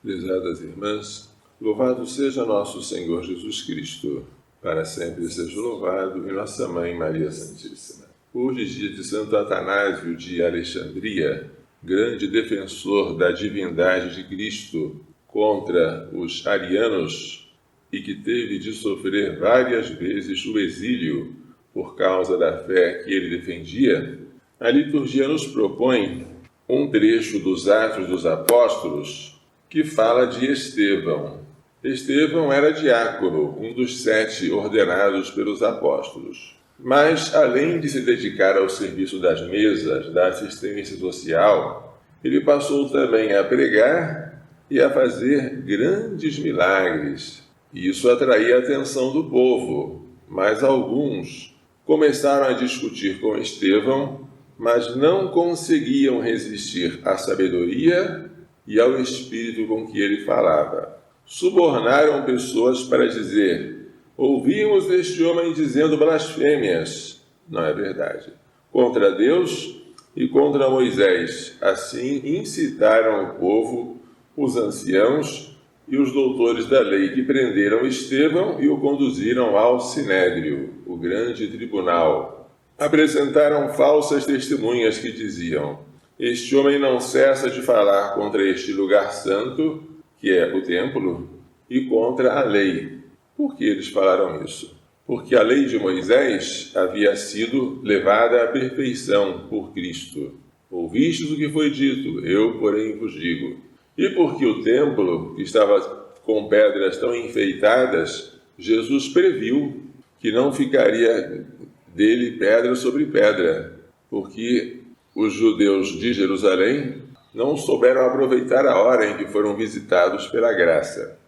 Prezadas irmãs, louvado seja nosso Senhor Jesus Cristo, para sempre seja louvado, e nossa Mãe Maria Santíssima. Hoje, dia de Santo Atanásio de Alexandria, grande defensor da divindade de Cristo contra os arianos e que teve de sofrer várias vezes o exílio por causa da fé que ele defendia, a liturgia nos propõe um trecho dos Atos dos Apóstolos que fala de Estevão. Estevão era diácono, um dos 7 ordenados pelos apóstolos. Mas, além de se dedicar ao serviço das mesas, da assistência social, ele passou também a pregar e a fazer grandes milagres. Isso atraía a atenção do povo, mas alguns começaram a discutir com Estevão, mas não conseguiam resistir à sabedoria e ao espírito com que ele falava. Subornaram pessoas para dizer: ouvimos este homem dizendo blasfêmias. Não é verdade. Contra Deus e contra Moisés. Assim incitaram o povo, os anciãos e os doutores da lei, que prenderam Estevão e o conduziram ao Sinédrio, o grande tribunal. Apresentaram falsas testemunhas que diziam: este homem não cessa de falar contra este lugar santo, que é o templo, e contra a lei. Por que eles falaram isso? Porque a lei de Moisés havia sido levada à perfeição por Cristo. Ouvistes o que foi dito, eu, porém, vos digo. E porque o templo, que estava com pedras tão enfeitadas, Jesus previu que não ficaria dele pedra sobre pedra, porque os judeus de Jerusalém não souberam aproveitar a hora em que foram visitados pela graça.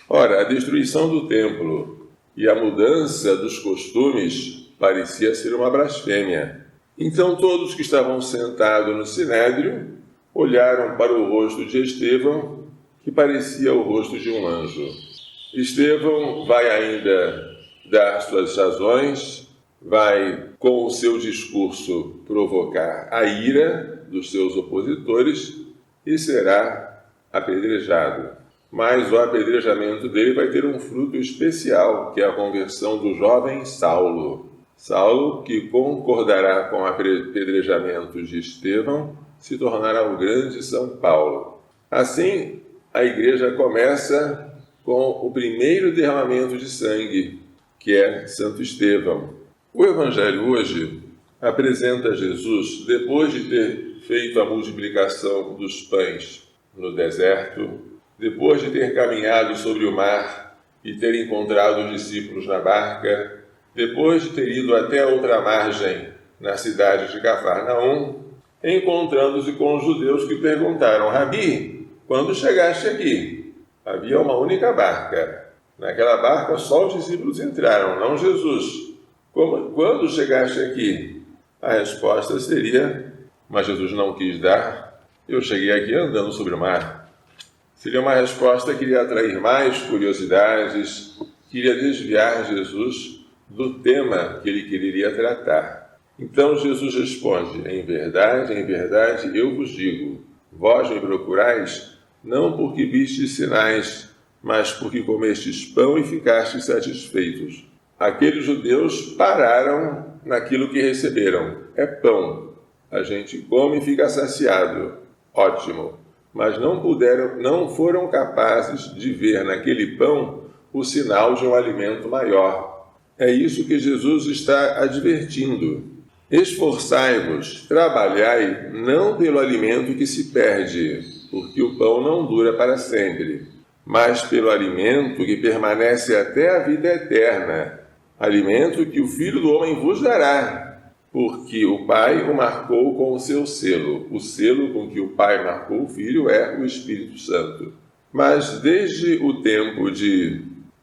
Ora, a destruição do templo e a mudança dos costumes parecia ser uma blasfêmia. Então todos que estavam sentados no Sinédrio olharam para o rosto de Estevão, que parecia o rosto de um anjo. Estevão vai ainda dar suas razões, vai, com o seu discurso, provocar a ira dos seus opositores e será apedrejado. Mas o apedrejamento dele vai ter um fruto especial, que é a conversão do jovem Saulo. Saulo, que concordará com o apedrejamento de Estevão, se tornará o grande São Paulo. Assim, a igreja começa com o primeiro derramamento de sangue, que é Santo Estevão. O Evangelho hoje apresenta Jesus depois de ter feito a multiplicação dos pães no deserto, depois de ter caminhado sobre o mar e ter encontrado os discípulos na barca, depois de ter ido até outra margem na cidade de Cafarnaum, encontrando-se com os judeus que perguntaram: Rabi, quando chegaste aqui? Havia uma única barca. Naquela barca só os discípulos entraram, não Jesus. Quando chegaste aqui? A resposta seria: mas Jesus não quis dar, eu cheguei aqui andando sobre o mar. Seria uma resposta que iria atrair mais curiosidades, que iria desviar Jesus do tema que ele quereria tratar. Então Jesus responde: em verdade, eu vos digo, vós me procurais, não porque vistes sinais, mas porque comestes pão e ficastes satisfeitos. Aqueles judeus pararam naquilo que receberam. É pão. A gente come e fica saciado. Ótimo. Mas não foram capazes de ver naquele pão o sinal de um alimento maior. É isso que Jesus está advertindo. Esforçai-vos, trabalhai, não pelo alimento que se perde, porque o pão não dura para sempre, mas pelo alimento que permanece até a vida eterna, alimento que o Filho do Homem vos dará, porque o Pai o marcou com o seu selo. O selo com que o Pai marcou o Filho é o Espírito Santo. Mas desde o tempo de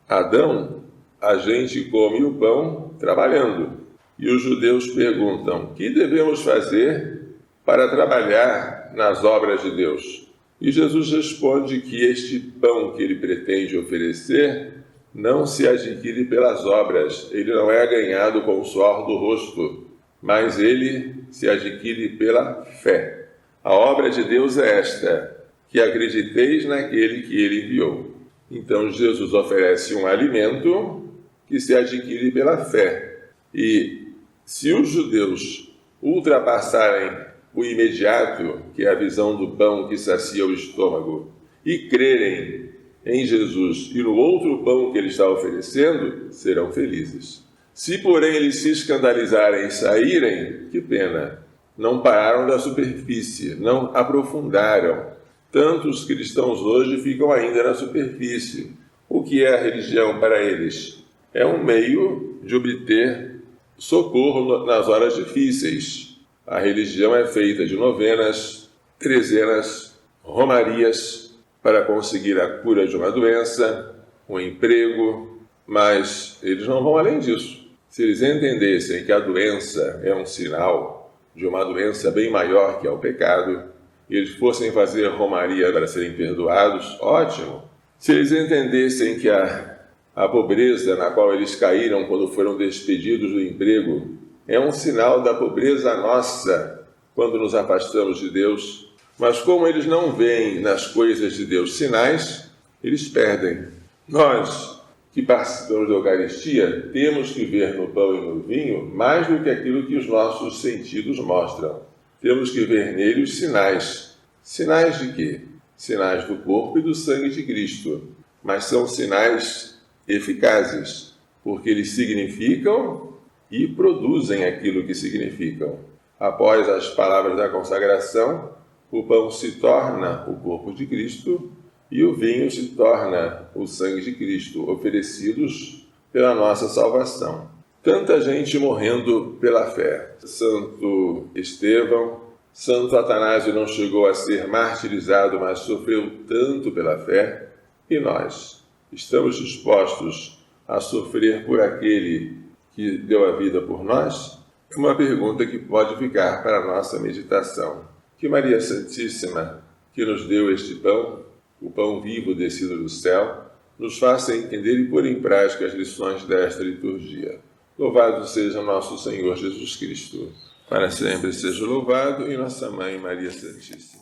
Adão, a gente come o pão trabalhando. E os judeus perguntam: que devemos fazer para trabalhar nas obras de Deus? E Jesus responde que este pão que ele pretende oferecer não se adquire pelas obras, ele não é ganhado com o suor do rosto, mas ele se adquire pela fé. A obra de Deus é esta: que acrediteis naquele que ele enviou. Então Jesus oferece um alimento que se adquire pela fé. E se os judeus ultrapassarem o imediato, que é a visão do pão que sacia o estômago, e crerem em Jesus e no outro pão que ele está oferecendo, serão felizes. Se, porém, eles se escandalizarem e saírem, que pena, não pararam da superfície, não aprofundaram. Tantos cristãos hoje ficam ainda na superfície. O que é a religião para eles? É um meio de obter socorro nas horas difíceis. A religião é feita de novenas, trezenas, romarias para conseguir a cura de uma doença, um emprego, mas eles não vão além disso. Se eles entendessem que a doença é um sinal de uma doença bem maior que é o pecado, e eles fossem fazer romaria para serem perdoados, ótimo. Se eles entendessem que a pobreza na qual eles caíram quando foram despedidos do emprego é um sinal da pobreza nossa quando nos afastamos de Deus, mas como eles não veem nas coisas de Deus sinais, eles perdem. Nós, que participamos da Eucaristia, temos que ver no pão e no vinho mais do que aquilo que os nossos sentidos mostram. Temos que ver nele os sinais. Sinais de quê? Sinais do corpo e do sangue de Cristo. Mas são sinais eficazes, porque eles significam e produzem aquilo que significam. Após as palavras da consagração, o pão se torna o corpo de Cristo e o vinho se torna o sangue de Cristo, oferecidos pela nossa salvação. Tanta gente morrendo pela fé. Santo Estevão, Santo Atanásio não chegou a ser martirizado, mas sofreu tanto pela fé. E nós estamos dispostos a sofrer por aquele que deu a vida por nós? Uma pergunta que pode ficar para a nossa meditação. Que Maria Santíssima, que nos deu este pão, o pão vivo descido do céu, nos faça entender e pôr em prática as lições desta liturgia. Louvado seja nosso Senhor Jesus Cristo. Para sempre seja louvado, e nossa Mãe Maria Santíssima.